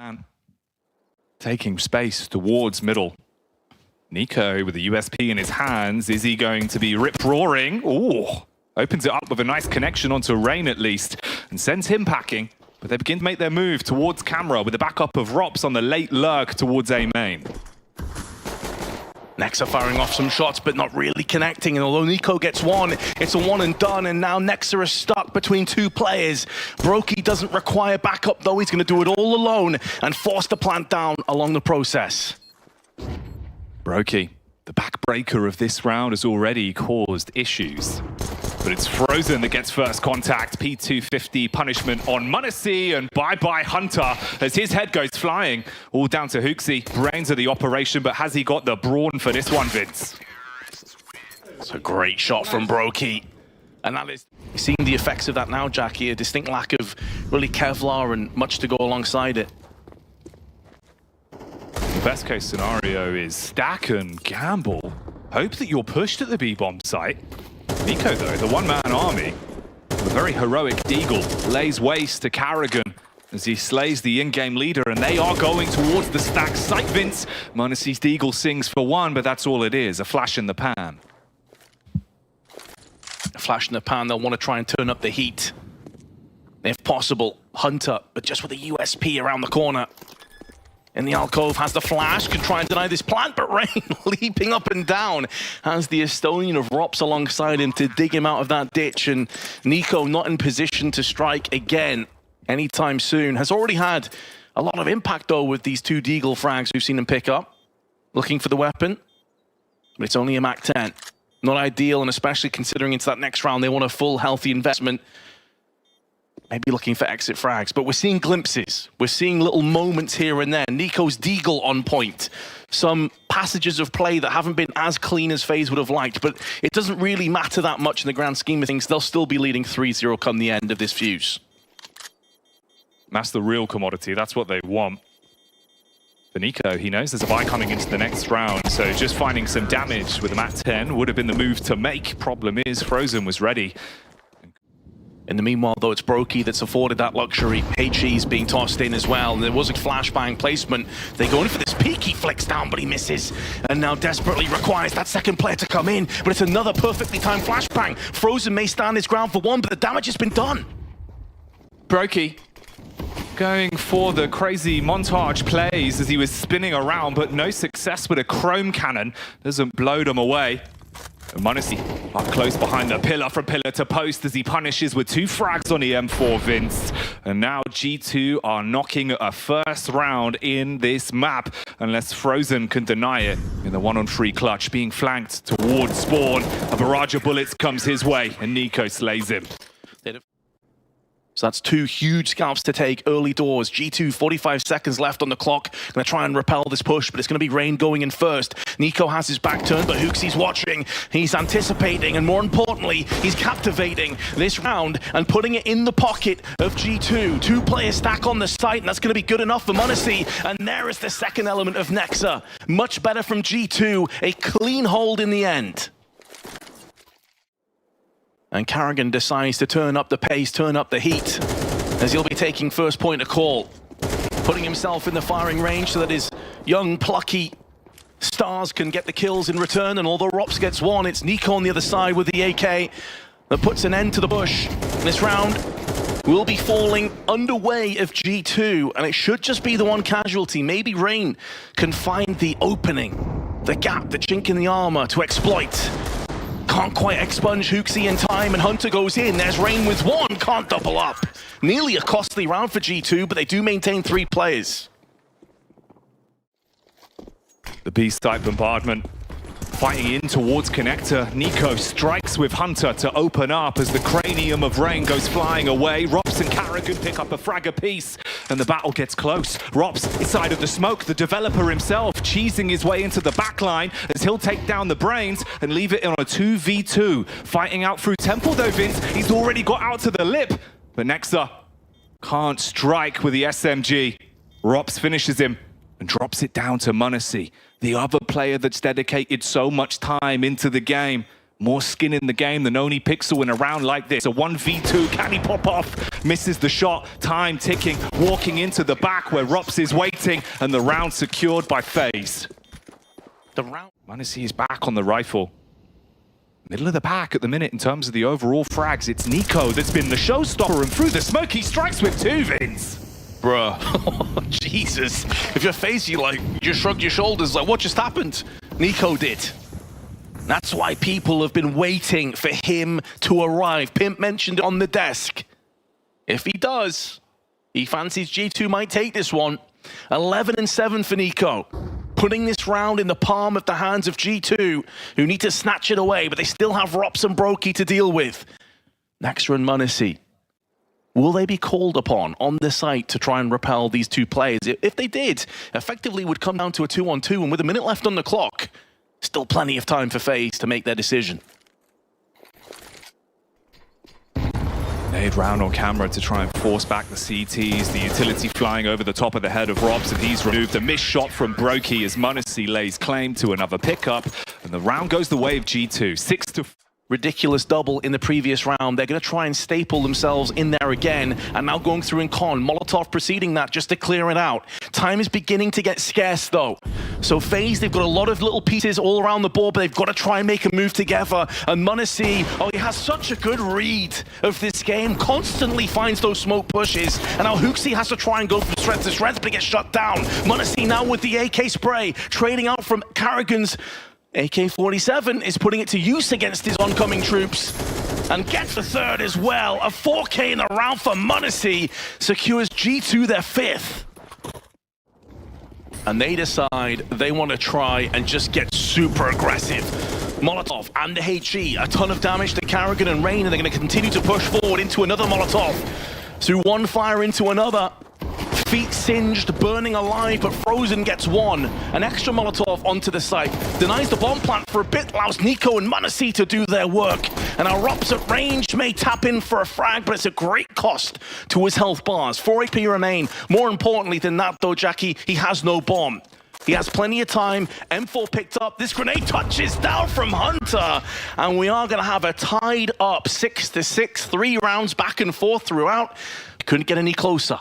And taking space towards middle. Nico with the USP in his hands. Is he going to be rip-roaring? Ooh, opens it up with a nice connection onto Rain at least and sends him packing. But they begin to make their move towards camera with the backup of Rops on the late lurk towards A main. Nexa firing off some shots, but not really connecting. And although Nico gets one, it's a one and done. And now Nexa is stuck between two players. Brokey doesn't require backup, though. He's going to do it all alone and force the plant down along the process. Brokey, the backbreaker of this round, has already caused issues. But it's Frozen that gets first contact. P250 punishment on m0NESY, and bye-bye Hunter as his head goes flying. All down to Hooksy. Brains of the operation, but has he got the brawn for this one, Vince? It's a great shot from Brokey. And that is seeing the effects of that now, Jackie. A distinct lack of really Kevlar and much to go alongside it. The best case scenario is stack and gamble. Hope that you're pushed at the B-bomb site. Nico, though, the one-man army, a very heroic Deagle, lays waste to Carrigan as he slays the in-game leader, and they are going towards the stack site, Vince. m0NESY's Deagle sings for one, but that's all it is, a flash in the pan. A flash in the pan, they'll want to try and turn up the heat. If possible, Hunter, but just with a USP around the corner. In the alcove, has the flash, can try and deny this plant, but Rain leaping up and down has the Estonian of Rops alongside him to dig him out of that ditch, and Nico not in position to strike again anytime soon. Has already had a lot of impact though with these two Deagle frags we've seen him pick up. Looking for the weapon, but it's only a Mac 10. Not ideal, and especially considering into that next round they want a full healthy investment. Maybe looking for exit frags, but we're seeing glimpses. We're seeing little moments here and there. Nico's Deagle on point. Some passages of play that haven't been as clean as FaZe would have liked, but it doesn't really matter that much in the grand scheme of things. They'll still be leading 3-0 come the end of this fuse. That's the real commodity. That's what they want. For Nico, he knows there's a buy coming into the next round, so just finding some damage with a Mat 10 would have been the move to make. Problem is, Frozen was ready. In the meanwhile, though, it's Brokey that's afforded that luxury. HE's being tossed in as well, and there was a flashbang placement. They go in for this peek, he flicks down, but he misses. And now desperately requires that second player to come in, but it's another perfectly timed flashbang. Frozen may stand his ground for one, but the damage has been done. Brokey going for the crazy montage plays as he was spinning around, but no success with a chrome cannon. Doesn't blow them away. m0NESY up close behind the pillar, from pillar to post as he punishes with two frags on the M4, Vince. And now G2 are knocking a first round in this map, unless Frozen can deny it in the 1-on-3 clutch, being flanked towards spawn. A barrage of bullets comes his way, and Nico slays him. So that's two huge scalps to take early doors. G2, 45 seconds left on the clock. Gonna try and repel this push, but it's gonna be Rain going in first. Nico has his back turned, but Hooksy's watching. He's anticipating, and more importantly, he's captivating this round and putting it in the pocket of G2. Two-player stack on the site, and that's gonna be good enough for m0NESY. And there is the second element of Nexa. Much better from G2, a clean hold in the end. And Carrigan decides to turn up the pace, turn up the heat, as he'll be taking first point of call. Putting himself in the firing range so that his young, plucky stars can get the kills in return. And although Rops gets one, it's Nico on the other side with the AK that puts an end to the push. This round will be falling underway of G2, and it should just be the one casualty. Maybe Rain can find the opening, the gap, the chink in the armor to exploit. Can't quite expunge Hooksy in time, and Hunter goes in. There's Rain with one, can't double up. Nearly a costly round for G2, but they do maintain 3 players. The B-site bombardment fighting in towards connector. Nico strikes with Hunter to open up as the cranium of Rain goes flying away. Rops and Carrigan pick up a frag apiece, and the battle gets close. Rops inside of the smoke, the developer himself cheesing his way into the backline as he'll take down the brains and leave it on a 2v2. Fighting out through Temple though, Vince. He's already got out to the lip, but Nexa can't strike with the SMG. Rops finishes him and drops it down to m0NESY, the other player that's dedicated so much time into the game. More skin in the game than Oni Pixel in a round like this. A 1v2, can he pop off? Misses the shot, time ticking, walking into the back where Rops is waiting, and the round secured by FaZe. m0NESY is back on the rifle. Middle of the pack at the minute in terms of the overall frags. It's NiKo that's been the showstopper, and through the smoke he strikes with 2 Vins. Bruh, oh, Jesus. If you're FaZe, you just shrug your shoulders like, what just happened? NiKo did. That's why people have been waiting for him to arrive. Pimp mentioned it on the desk. If he does, he fancies G2 might take this one. 11-7 for NiKo. Putting this round in the palm of the hands of G2, who need to snatch it away, but they still have Rops and Brokey to deal with. Nexa and m0NESY. Will they be called upon on the site to try and repel these 2 players? If they did, effectively would come down to a 2-on-2, and with a minute left on the clock, still plenty of time for FaZe to make their decision. Nade round on camera to try and force back the CTs. The utility flying over the top of the head of Robs, and he's removed. A missed shot from Brokey as m0NESY lays claim to another pickup. And the round goes the way of G2. 6-4. Ridiculous double in the previous round. They're going to try and staple themselves in there again, and now going through in con. Molotov preceding that just to clear it out. Time is beginning to get scarce though. So FaZe, they've got a lot of little pieces all around the board, but they've got to try and make a move together. And m0NESY, oh, he has such a good read of this game, constantly finds those smoke pushes, and now HooXi has to try and go from strength to strength, but he gets shut down. m0NESY now with the AK spray, trading out from Karrigan's AK-47 is putting it to use against his oncoming troops, and gets the 3rd as well. A 4K in the round for m0NESY secures G2 their 5th. And they decide they want to try and just get super aggressive. Molotov and the HE, a ton of damage to Karrigan and Rain, and they're going to continue to push forward into another Molotov. Through one fire into another. Feet singed, burning alive, but Frozen gets one. An extra Molotov onto the site. Denies the bomb plant for a bit, allows NiKo and m0NESY to do their work. And our Rops at range may tap in for a frag, but it's a great cost to his health bars. 4 HP remain. More importantly than that though, Jackie, he has no bomb. He has plenty of time. M4 picked up. This grenade touches down from Hunter. And we are going to have a tied up 6-6. 3 rounds back and forth throughout. Couldn't get any closer.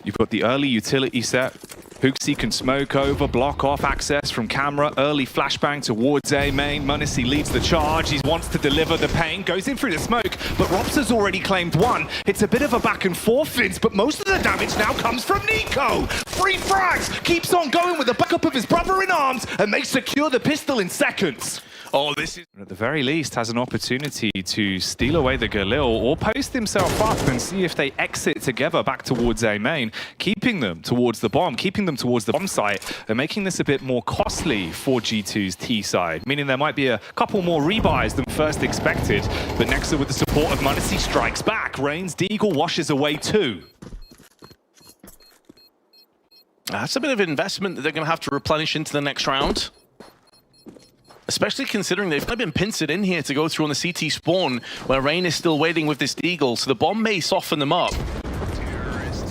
You've got the early utility set. HooXi can smoke over, block off access from camera. Early flashbang towards A main. m0NESY leads the charge. He wants to deliver the pain. Goes in through the smoke, but Rops has already claimed 1. It's a bit of a back and forth, Vince, but most of the damage now comes from NiKo. 3 frags. Keeps on going with the backup of his brother in arms, and they secure the pistol in seconds. Oh, this is... At the very least, has an opportunity to steal away the Galil or post himself up and see if they exit together back towards A main, keeping them towards the bomb, keeping them towards the bomb site, and making this a bit more costly for G2's T side, meaning there might be a couple more rebuys than first expected. But Nexa, with the support of m0NESY, strikes back. Rain's Deagle washes away 2. That's a bit of investment that they're going to have to replenish into the next round. Especially considering they've kind of been pincered in here to go through on the CT spawn, where Rain is still waiting with this Deagle, so the bomb may soften them up.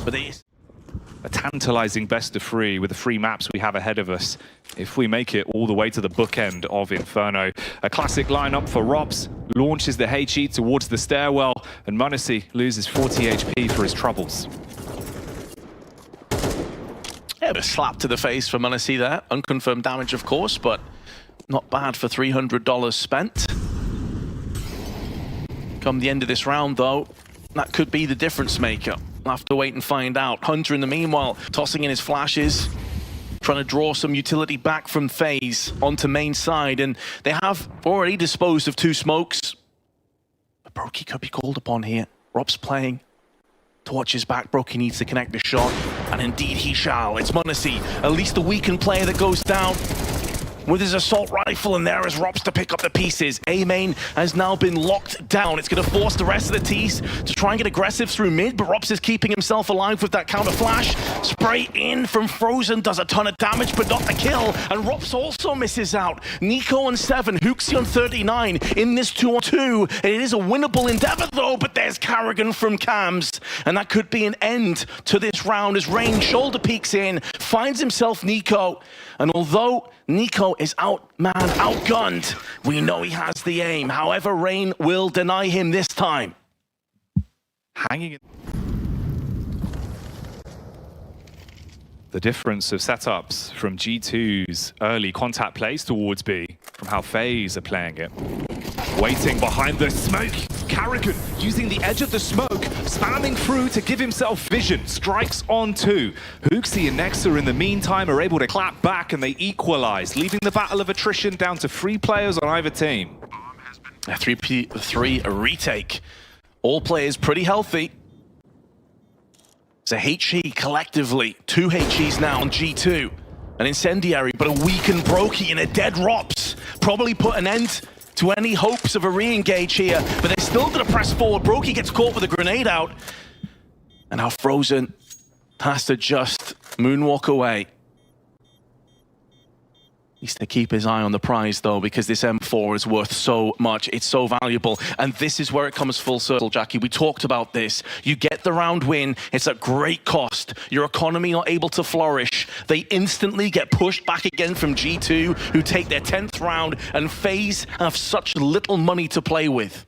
But a tantalizing best of 3 with the 3 maps we have ahead of us. If we make it all the way to the bookend of Inferno. A classic lineup for Rops. Launches the HE towards the stairwell, and m0NESY loses 40 HP for his troubles. Yeah, a slap to the face for m0NESY there. Unconfirmed damage, of course, but not bad for $300 spent. Come the end of this round, though, that could be the difference maker. We'll have to wait and find out. Hunter, in the meanwhile, tossing in his flashes, trying to draw some utility back from FaZe onto main side, and they have already disposed of 2 smokes. But Brokey could be called upon here. Rob's playing to watch his back. Brokey needs to connect the shot, and indeed he shall. It's m0NESY, at least the weakened player that goes down with his assault rifle, and there is Rops to pick up the pieces. A main has now been locked down. It's going to force the rest of the T's to try and get aggressive through mid, but Rops is keeping himself alive with that counter flash. Spray in from Frozen does a ton of damage, but not the kill, and Rops also misses out. NiKo on 7, HooXi on 39 in this 2-on-2. It is a winnable endeavor though, but there's Karrigan from Cams, and that could be an end to this round as Rain shoulder peeks in, finds himself NiKo, and although NiKo is outgunned. We know he has the aim. However, Rain will deny him this time. Hanging in. The difference of setups from G2's early contact plays towards B, from how FaZe are playing it. Waiting behind the smoke, Carrigan using the edge of the smoke, spamming through to give himself vision, strikes on two. Hooksy and Nexa in the meantime are able to clap back and they equalize, leaving the battle of attrition down to 3 players on either team. A 3 retake. All players pretty healthy. It's a HE collectively, 2 HEs now on G2. An incendiary, but a weakened Brokey and a dead Rops. Probably put an end to any hopes of a re-engage here, but they're still gonna press forward. Brokey gets caught with a grenade out. And now Frozen has to just moonwalk away. Needs to keep his eye on the prize though, because this M4 is worth so much. It's so valuable. And this is where it comes full circle, Jackie. We talked about this. You get the round win. It's at great cost. Your economy not able to flourish. They instantly get pushed back again from G2, who take their 10th round, and FaZe have such little money to play with.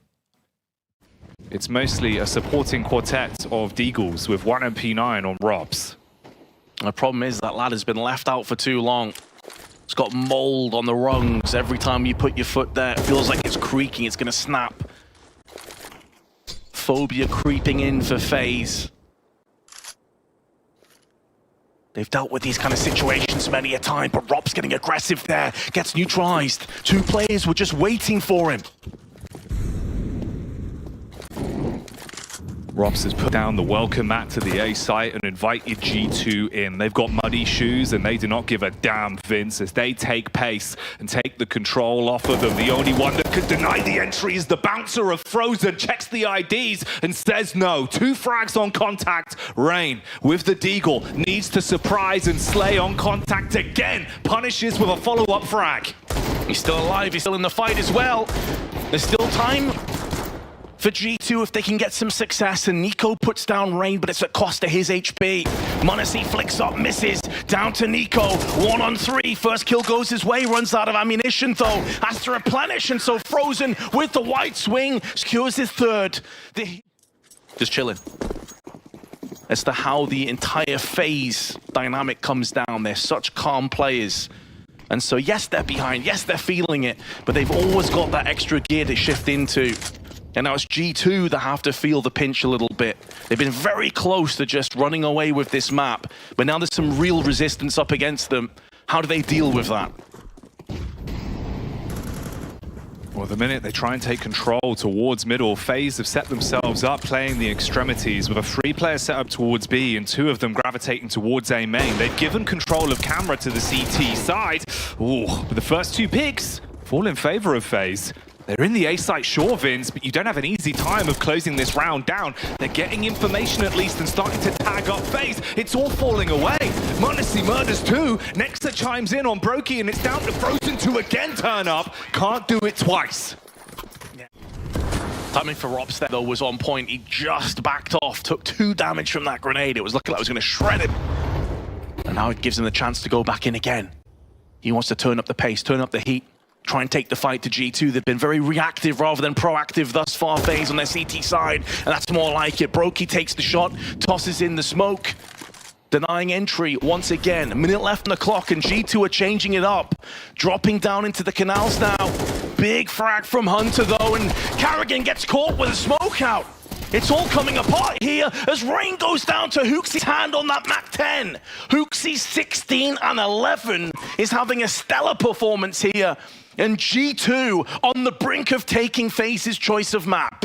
It's mostly a supporting quartet of Deagles with 1 MP9 on Robs. The problem is that lad has been left out for too long. It's got mold on the rungs. Every time you put your foot there, it feels like it's creaking, it's gonna snap. Phobia creeping in for FaZe. They've dealt with these kind of situations many a time, but Rob's getting aggressive there, gets neutralized. 2 players were just waiting for him. Robs has put down the welcome mat to the A site and invited G2 in. They've got muddy shoes and they do not give a damn, Vince, as they take pace and take the control off of them. The only one that could deny the entry is the bouncer of Frozen, checks the IDs and says no. 2 frags on contact. Rain with the Deagle needs to surprise and slay on contact again. Punishes with a follow-up frag. He's still alive, he's still in the fight as well. There's still time for G2 if they can get some success, and Nico puts down Rain, but it's at cost to his HP. m0NESY flicks up, misses, down to Nico, 1 on 3, first kill goes his way, runs out of ammunition though, has to replenish, and so Frozen with the white swing, secures his 3rd. Just chilling. As to how the entire FaZe dynamic comes down, they're such calm players. And so yes, they're behind, yes, they're feeling it, but they've always got that extra gear to shift into. And now it's G2 that have to feel the pinch a little bit. They've been very close to just running away with this map, but now there's some real resistance up against them. How do they deal with that? Well, the minute they try and take control towards middle, FaZe have set themselves up playing the extremities with a 3-player setup towards B and 2 of them gravitating towards A main. They've given control of camera to the CT side. Ooh, but the first 2 picks fall in favor of FaZe. They're in the A site, sure, Vince, but you don't have an easy time of closing this round down. They're getting information at least and starting to tag up FaZe. It's all falling away. m0NESY murders 2. Nexa chimes in on Brokey, and it's down to Frozen to again turn up. Can't do it twice. Yeah. Timing for Rops there, though, was on point. He just backed off, took 2 damage from that grenade. It was looking like it was going to shred him. And now it gives him the chance to go back in again. He wants to turn up the pace, turn up the heat. Try and take the fight to G2. They've been very reactive rather than proactive thus far, FaZe on their CT side, and that's more like it. Brokey takes the shot, tosses in the smoke, denying entry once again. A minute left on the clock, and G2 are changing it up. Dropping down into the canals now. Big frag from Hunter, though, and Carrigan gets caught with a smoke out. It's all coming apart here as Rain goes down to Hooksy's hand on that MAC-10. Hooksy 16 and 11 is having a stellar performance here. And G2 on the brink of taking FaZe's choice of map.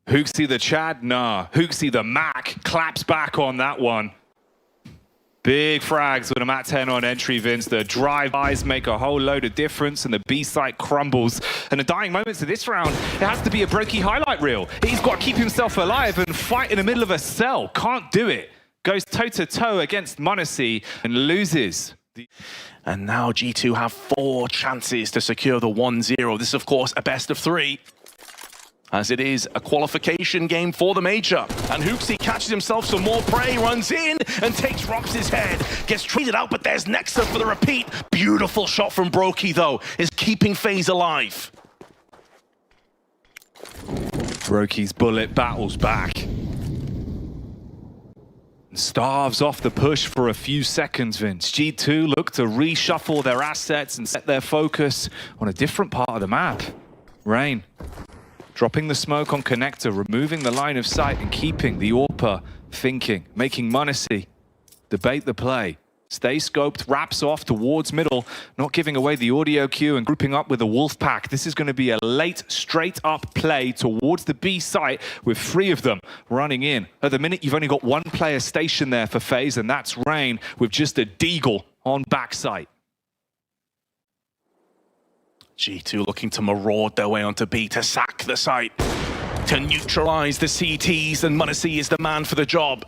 Hooksy the Chad? Nah. Hooksy the Mac claps back on that one. Big frags with a MAC-10 on entry, Vince. The drive-bys make a whole load of difference, and the B site crumbles. And the dying moments of this round, it has to be a Brokey highlight reel. He's got to keep himself alive and fight in the middle of a cell. Can't do it. Goes toe-to-toe against m0NESY and loses. And now G2 have 4 chances to secure the 1-0. This is, of course, a best of 3. as it is a qualification game for the Major. And Hooksy catches himself some more prey, runs in and takes Rops' head. Gets treated out, but there's Nexa for the repeat. Beautiful shot from Brokey, though, is keeping FaZe alive. Brokey's bullet battles back. And starves off the push for a few seconds, Vince. G2 look to reshuffle their assets and set their focus on a different part of the map. Rain dropping the smoke on connector, removing the line of sight and keeping the AWPer thinking, making m0NESY debate the play. Stay scoped, wraps off towards middle, not giving away the audio cue and grouping up with the Wolfpack. This is going to be a late, straight-up play towards the B site with 3 of them running in. At the minute, you've only got 1 player stationed there for FaZe, and that's Rain with just a deagle on backside. G2 looking to maraud their way onto B to sack the site, to neutralize the CTs, and m0NESY is the man for the job.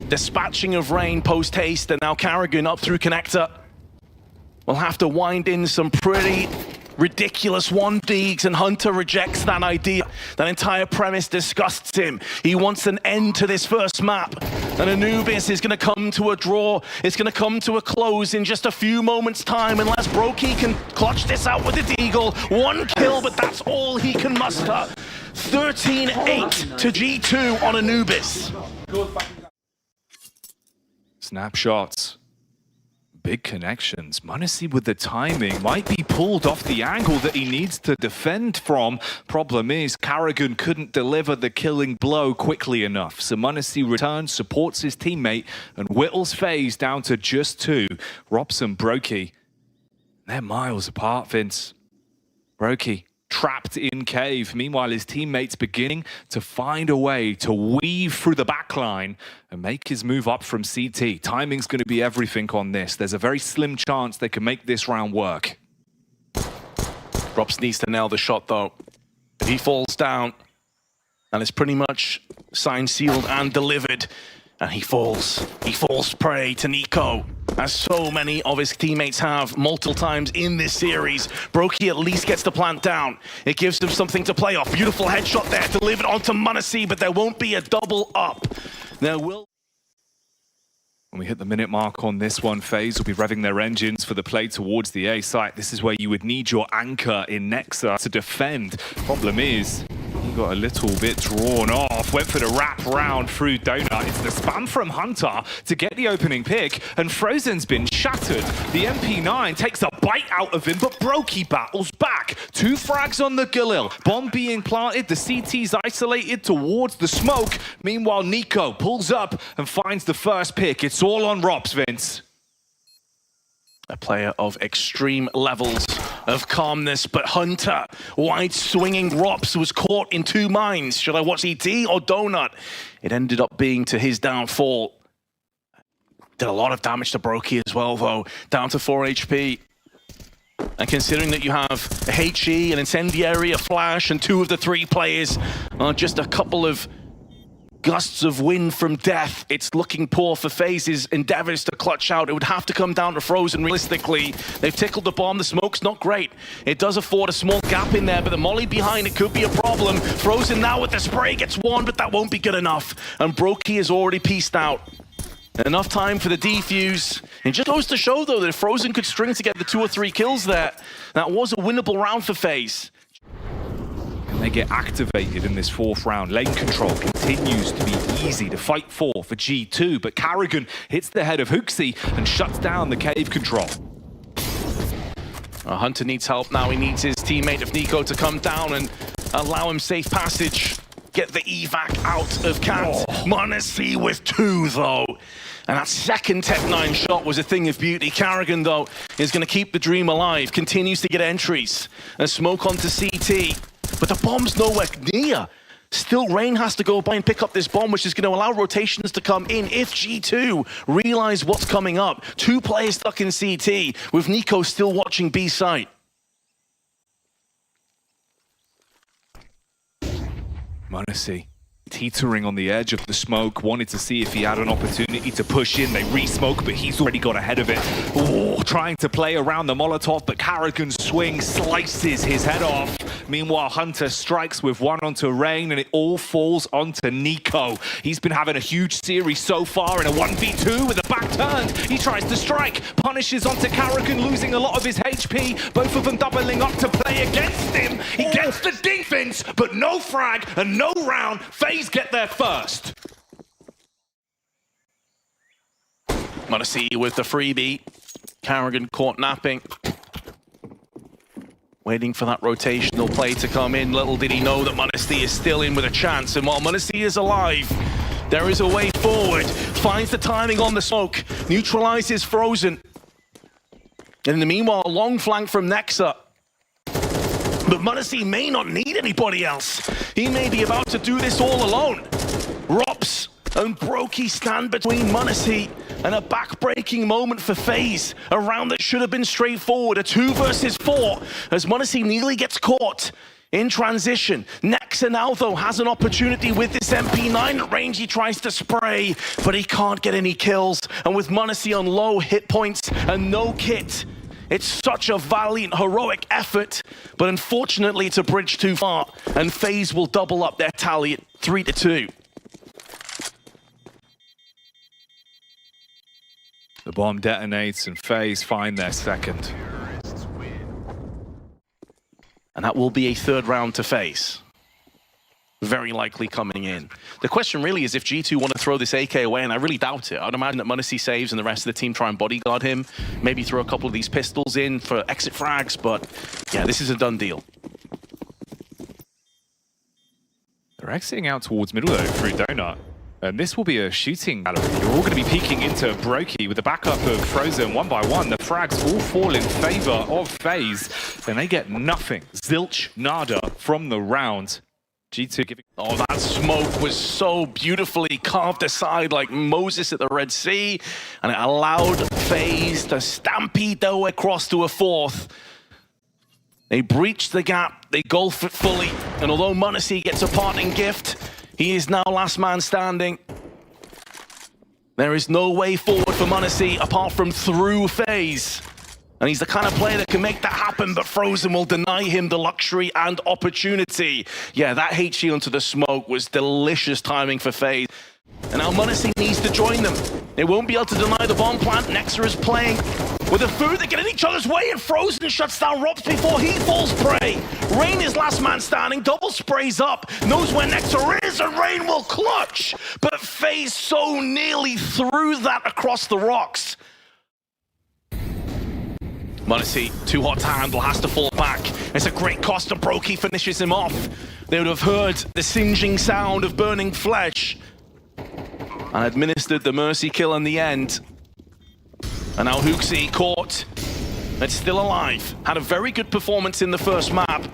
Dispatching of Rain post-haste, and now Carrigan up through connector. We'll have to wind in some pretty ridiculous 1Ds, and Hunter rejects that idea. That entire premise disgusts him. He wants an end to this first map. And Anubis is going to come to a draw. It's going to come to a close in just a few moments' time, unless Brokey can clutch this out with the deagle. 1 kill, but that's all he can muster. 13-8 to G2 on Anubis. Snapshots. Big connections. m0NESY with the timing might be pulled off the angle that he needs to defend from. Problem is, Carrigan couldn't deliver the killing blow quickly enough. So m0NESY returns, supports his teammate, and whittles FaZe down to just 2. Rops and Brokey, they're miles apart, Vince. Brokey trapped in cave. Meanwhile, his teammates beginning to find a way to weave through the backline and make his move up from CT. Timing's going to be everything on this. There's a very slim chance they can make this round work. Rops needs to nail the shot, though. If he falls down, and it's pretty much signed, sealed, and delivered, and he falls prey to Nico, as so many of his teammates have multiple times in this series. Brokey at least gets the plant down. It gives him something to play off. Beautiful headshot there, delivered onto m0NESY, but there won't be a double up. There will... When we hit the minute mark on this one, FaZe will be revving their engines for the play towards the A site. This is where you would need your anchor in Nexa to defend. Problem is, he got a little bit drawn off, went for the wrap round through Donut. It's the spam from Hunter to get the opening pick, and Frozen's been shattered. The MP9 takes a bite out of him, but Brokey battles back. 2 frags on the Galil. Bomb being planted, the CT's isolated towards the smoke. Meanwhile, Nico pulls up and finds the first pick. It's all on Rops, Vince. A player of extreme levels of calmness, but Hunter, wide swinging Rops, was caught in 2 minds. Should I watch ET or Donut? It ended up being to his downfall. Did a lot of damage to Brokey as well, though. Down to 4 HP. And considering that you have a HE, an Incendiary, a Flash, and 2 of the 3 players are just a couple of gusts of wind from death, it's looking poor for FaZe's endeavors to clutch out. It would have to come down to Frozen realistically. They've tickled the bomb. The smoke's not great. It does afford a small gap in there, but the molly behind it could be a problem. Frozen now with the spray gets 1, but that won't be good enough. And Brokey is already pieced out. Enough time for the defuse. It just goes to show, though, that if Frozen could string together 2 or 3 kills there, that was a winnable round for FaZe. And they get activated in this 4th round. Lane control continues to be easy to fight for G2, but Carrigan hits the head of Hooksy and shuts down the cave control. Hunter needs help now. He needs his teammate of Nico to come down and allow him safe passage. Get the evac out of Cat. m0NESY with 2, though. And that second Tech-9 shot was a thing of beauty. Carrigan, though, is going to keep the dream alive. Continues to get entries. And smoke onto CT. But the bomb's nowhere near. Still, Rain has to go by and pick up this bomb, which is going to allow rotations to come in if G2 realize what's coming up. 2 players stuck in CT, with Nico still watching B site. m0NESY teetering on the edge of the smoke, wanted to see if he had an opportunity to push in. They re-smoke, but he's already got ahead of it. Ooh, trying to play around the Molotov, but Carrigan's swing slices his head off. Meanwhile, Hunter strikes with one onto Rain, and it all falls onto Nico. He's been having a huge series so far in a 1v2 with a back turned. He tries to strike, punishes onto Carrigan, losing a lot of his HP. Both of them doubling up to play against him. He gets the defense, but no frag and no round. FaZe get there first. m0NESY with the freebie. Carrigan caught napping. Waiting for that rotational play to come in. Little did he know that m0NESY is still in with a chance. And while m0NESY is alive, there is a way forward. Finds the timing on the smoke. Neutralizes Frozen. And in the meanwhile, a long flank from Nexa. But m0NESY may not need anybody else. He may be about to do this all alone. Rops and Brokey stand between m0NESY and a back-breaking moment for FaZe. A round that should have been straightforward. A 2 versus 4 as m0NESY nearly gets caught in transition. Nexa now, though, has an opportunity with this MP9 at range. He tries to spray, but he can't get any kills. And with m0NESY on low hit points and no kit, it's such a valiant, heroic effort, but unfortunately it's a bridge too far, and FaZe will double up their tally at 3-2. The bomb detonates and FaZe find their second. And that will be a third round to FaZe. Very likely coming in. The question really is if G2 want to throw this AK away, and I really doubt it. I'd imagine that m0NESY saves and the rest of the team try and bodyguard him. Maybe throw a couple of these pistols in for exit frags, but yeah, this is a done deal. They're exiting out towards middle though through Donut. And this will be a shooting battle. You're all going to be peeking into Brokey with the backup of Frozen one by one. The frags all fall in favor of FaZe, and they get nothing. Zilch, nada from the round. G2 giving... Oh, that smoke was so beautifully carved aside like Moses at the Red Sea, and it allowed FaZe to stampede their way across to a fourth. They breach the gap, they gulf it fully, and although m0NESY gets a parting gift, he is now last man standing. There is no way forward for m0NESY apart from through FaZe. And he's the kind of player that can make that happen, but Frozen will deny him the luxury and opportunity. Yeah, that HE onto the smoke was delicious timing for FaZe. And now m0NESY needs to join them. They won't be able to deny the bomb plant. Nexa is playing with a food that get in each other's way, and Frozen shuts down Rops before he falls prey. Rain is last man standing, double sprays up, knows where Nexa is, and Rain will clutch. But FaZe so nearly threw that across the rocks. m0NESY, too hot to handle, has to fall back. It's a great cost, and Brokey finishes him off. They would have heard the singeing sound of burning flesh and administered the mercy kill in the end. And now Hooksy caught, but still alive. Had a very good performance in the first map.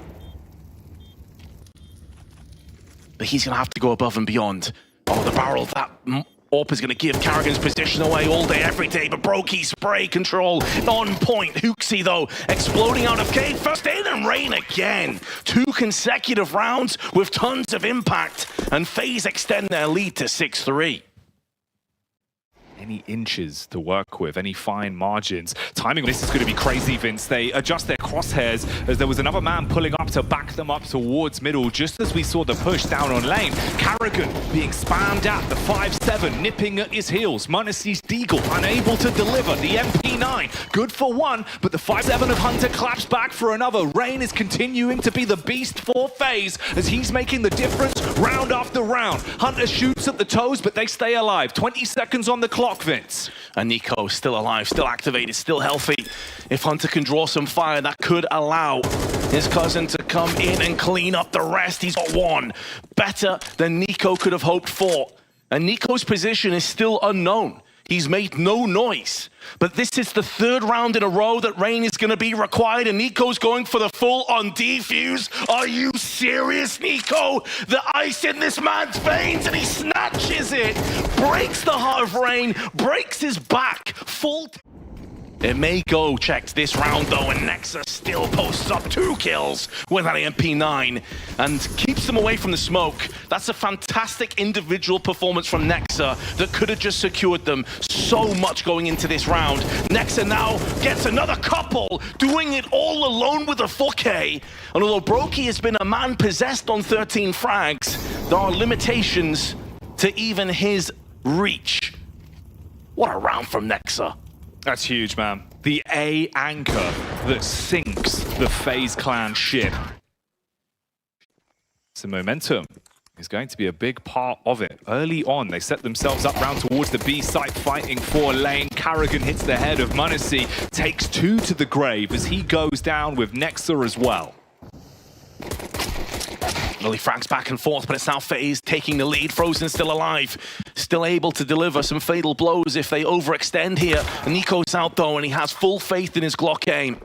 But he's gonna have to go above and beyond. Oh, the barrel, that AWP is gonna give Carrigan's position away all day, every day, but Brokey spray control on point. Hooksy though, exploding out of cave, first in and Rain again. 2 consecutive rounds with tons of impact, and FaZe extend their lead to 6-3. Any inches to work with, any fine margins. Timing, this is going to be crazy, Vince. They adjust their crosshairs as there was another man pulling up to back them up towards middle, just as we saw the push down on lane. Carrigan being spammed at, the 5-7 nipping at his heels. m0NESY's Deagle unable to deliver, the MP9 good for one, but the 5-7 of Hunter claps back for another. Rain is continuing to be the beast for FaZe as he's making the difference round after round. Hunter shoots at the toes, but they stay alive. 20 seconds on the clock, Vince. And Nico still alive, still activated, still healthy. If Hunter can draw some fire, that could allow his cousin to come in and clean up the rest. He's got one better than Nico could have hoped for. And Nico's position is still unknown. He's made no noise. But this is the 3rd round in a row that Rain is going to be required, and Nico's going for the full-on defuse. Are you serious, Nico? The ice in this man's veins, and he snatches it. Breaks the heart of Rain, breaks his back. Full... It may go checked this round though, and Nexa still posts up 2 kills with that MP9 and keeps them away from the smoke. That's a fantastic individual performance from Nexa that could have just secured them so much going into this round. Nexa now gets another couple, doing it all alone with a 4K. And although Brokey has been a man possessed on 13 frags, there are limitations to even his reach. What a round from Nexa. That's huge, man. The A anchor that sinks the FaZe clan ship. So momentum is going to be a big part of it. Early on, they set themselves up round towards the B site, fighting for lane. Carrigan hits the head of Munacy, takes 2 to the grave as he goes down with Nexa as well. Well, he frags back and forth, but it's now FaZe taking the lead. Frozen still alive, still able to deliver some fatal blows if they overextend here. Nico's out though, and he has full faith in his Glock aim.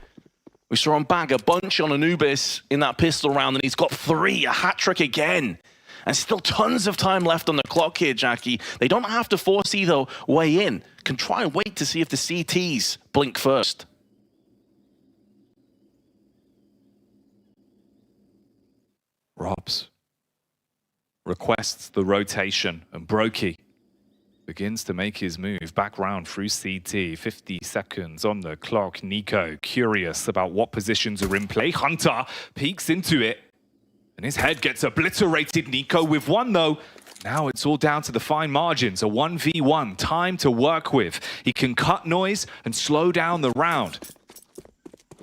We saw him bag a bunch on Anubis in that pistol round, and he's got 3, a hat trick again. And still tons of time left on the clock here, Jackie. They don't have to force either way in. Can try and wait to see if the CTs blink first. Robs requests the rotation, and Brokey begins to make his move back round through CT. 50 seconds on the clock. Nico curious about what positions are in play. Hunter peeks into it, and his head gets obliterated. Nico with 1 though. Now it's all down to the fine margins. A 1v1, time to work with. He can cut noise and slow down the round.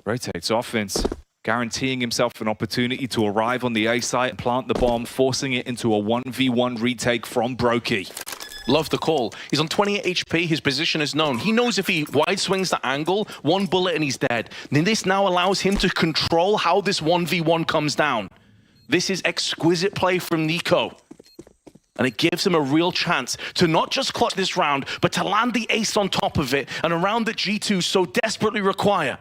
Rotates offense, guaranteeing himself an opportunity to arrive on the A site and plant the bomb, forcing it into a 1v1 retake from Brokey. Love the call. He's on 28 HP, his position is known. He knows if he wide swings the angle, 1 bullet and he's dead. Then this now allows him to control how this 1v1 comes down. This is exquisite play from Nico. And it gives him a real chance to not just clutch this round, but to land the ace on top of it, and a round that G2 so desperately require.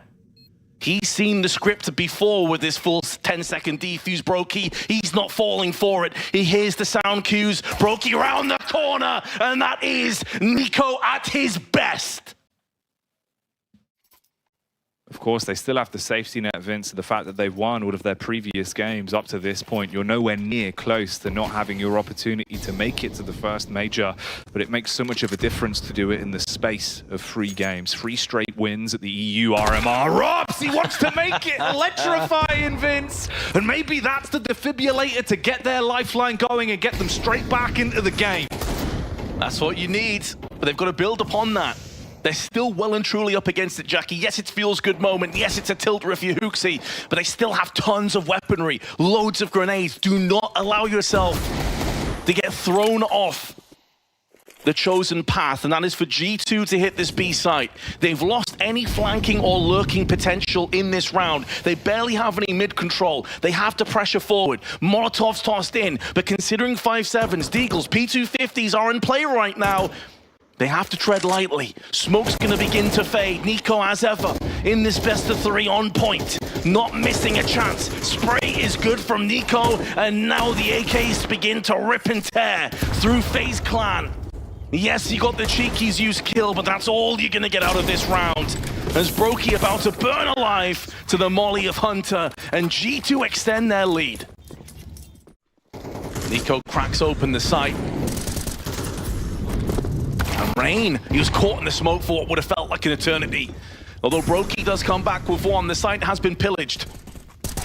He's seen the script before with this full 10-second defuse. Brokey, he's not falling for it. He hears the sound cues. Brokey around the corner, and that is Nico at his best. Of course, they still have the safety net, Vince, of the fact that they've won all of their previous games up to this point. You're nowhere near close to not having your opportunity to make it to the first major, but it makes so much of a difference to do it in the space of 3 games. 3 straight wins at the EU RMR. Robs, he wants to make it electrifying, Vince. And maybe that's the defibrillator to get their lifeline going and get them straight back into the game. That's what you need, but they've got to build upon that. They're still well and truly up against it, Jackie. Yes, it feels good moment. Yes, it's a tilt if you're Hooksy, but they still have tons of weaponry, loads of grenades. Do not allow yourself to get thrown off the chosen path, and that is for G2 to hit this B site. They've lost any flanking or lurking potential in this round. They barely have any mid control. They have to pressure forward. Molotov's tossed in, but considering 5.7s, Deagles, P250s are in play right now, they have to tread lightly. Smoke's gonna begin to fade. Nico, as ever, in this best of 3 on point. Not missing a chance. Spray is good from Nico, and now the AKs begin to rip and tear through FaZe Clan. Yes, you got the cheekies use kill, but that's all you're gonna get out of this round. As Brokey about to burn alive to the molly of Hunter, and G2 extend their lead. Nico cracks open the site. And Rain, he was caught in the smoke for what would have felt like an eternity. Although Brokey does come back with 1, the site has been pillaged.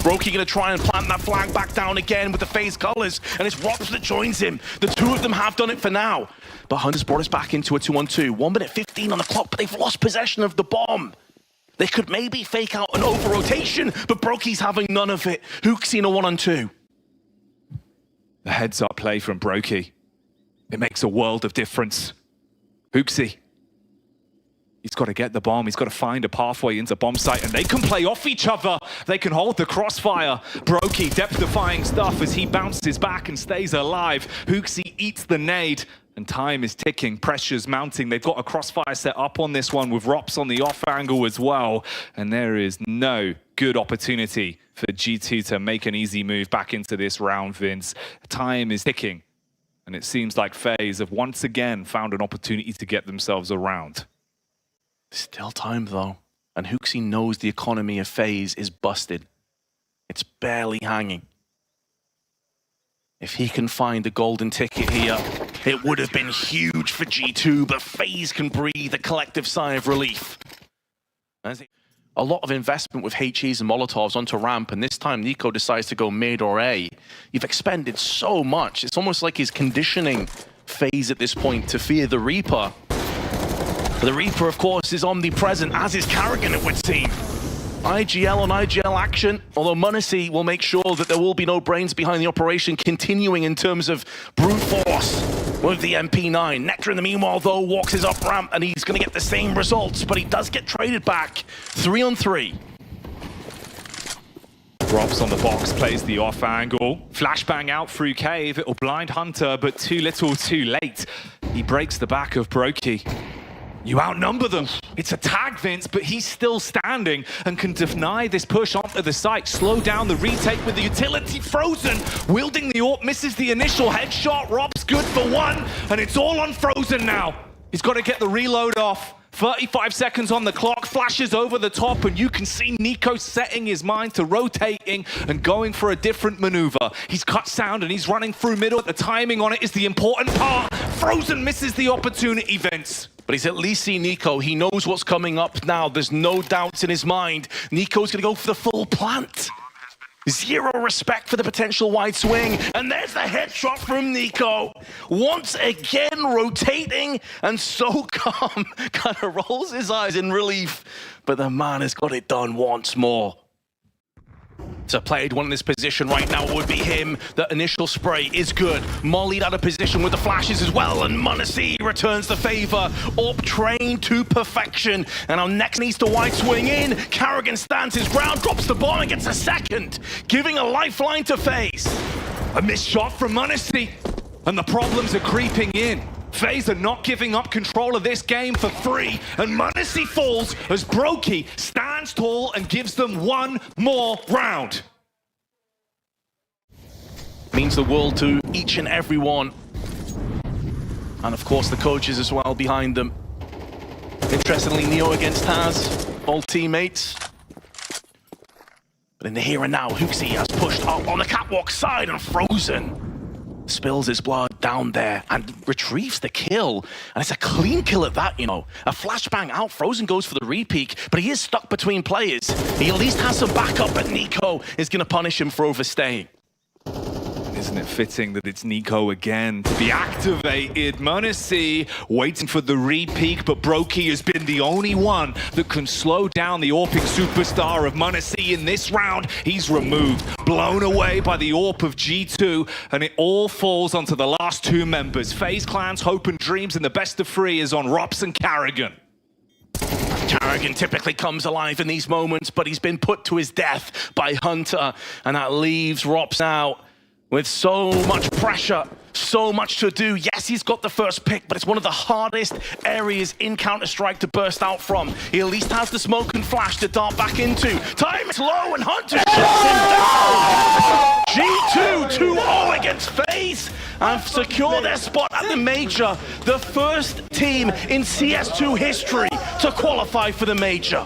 Brokey gonna try and plant that flag back down again with the FaZe colors, and it's Robs that joins him. The 2 of them have done it for now. But Hunter's brought us back into a 2-on-2. 1 minute 15 on the clock, but they've lost possession of the bomb. They could maybe fake out an over-rotation, but Brokey's having none of it. Hook's in a 1-on-2. The heads-up play from Brokey. It makes a world of difference. Hooksy, he's got to get the bomb. He's got to find a pathway into bomb site, and they can play off each other. They can hold the crossfire. Brokey, depth-defying stuff as he bounces back and stays alive. Hooksy eats the nade, and time is ticking. Pressure's mounting. They've got a crossfire set up on this one with Rops on the off angle as well, and there is no good opportunity for G2 to make an easy move back into this round, Vince. Time is ticking. And it seems like FaZe have once again found an opportunity to get themselves around. Still time though. And HooXi knows the economy of FaZe is busted. It's barely hanging. If he can find a golden ticket here, it would have been huge for G2, but FaZe can breathe a collective sigh of relief. A lot of investment with HEs and Molotovs onto ramp, and this time NiKo decides to go mid or A. You've expended so much. It's almost like he's conditioning FaZe at this point to fear the Reaper. But the Reaper, of course, is omnipresent, as is Karrigan, it would seem. IGL on IGL action, although m0NESY will make sure that there will be no brains behind the operation, continuing in terms of brute force with the MP9. Nectar in the meanwhile, though, walks his up ramp, and he's going to get the same results, but he does get traded back. 3-on-3. Robs on the box, plays the off angle. Flashbang out through cave, it'll blind Hunter, but too little too late. He breaks the back of Brokey. You outnumber them. It's a tag, Vince, but he's still standing and can deny this push onto the site. Slow down the retake with the utility Frozen. Wielding the AWP, misses the initial headshot. Rob's good for one, and it's all on Frozen now. He's got to get the reload off. 35 seconds on the clock, flashes over the top, and you can see NiKo setting his mind to rotating and going for a different maneuver. He's cut sound and he's running through middle. The timing on it is the important part. Frozen misses the opportunity, Vince. But he's at least seen NiKo. He knows what's coming up now. There's no doubts in his mind. NiKo's gonna go for the full plant. Zero respect for the potential wide swing. And there's the headshot from NiKo. Once again, rotating and so calm. Kind of rolls his eyes in relief. But the man has got it done once more. To play one in this position right now would be him. The initial spray is good. Mollied out of position with the flashes as well, and m0NESY returns the favor. AWP trained to perfection. And now next needs to wide swing in. Karrigan stands his ground, drops the bomb and gets a second, giving a lifeline to FaZe. A missed shot from m0NESY, and the problems are creeping in. FaZe are not giving up control of this game for free, and m0NESY falls as Brokey stands tall and gives them one more round. Means the world to each and every one. And of course the coaches as well behind them. Interestingly, Neo against Taz, old teammates. But in the here and now, HooXi has pushed up on the catwalk side, and Frozen spills his blood down there and retrieves the kill. And it's a clean kill at that, you know. A flashbang out, Frozen goes for the repeak, but he is stuck between players. He at least has some backup, but NiKo is going to punish him for overstaying. Isn't it fitting that it's NiKo again to be activated? m0NESY waiting for the repeak, but Brokey has been the only one that can slow down the AWPing superstar of m0NESY in this round. He's removed, blown away by the AWP of G2, and it all falls onto the last two members. FaZe Clan's hope and dreams in the best of three is on Robs and Karrigan. Karrigan typically comes alive in these moments, but he's been put to his death by Hunter, and that leaves Robs out with so much pressure, so much to do. Yes, he's got the first pick, but it's one of the hardest areas in Counter-Strike to burst out from. He at least has the smoke and flash to dart back into. Time is low, and Hunter shuts him down! G2 2-0 against FaZe and secure their spot at the Major. The first team in CS2 history to qualify for the Major.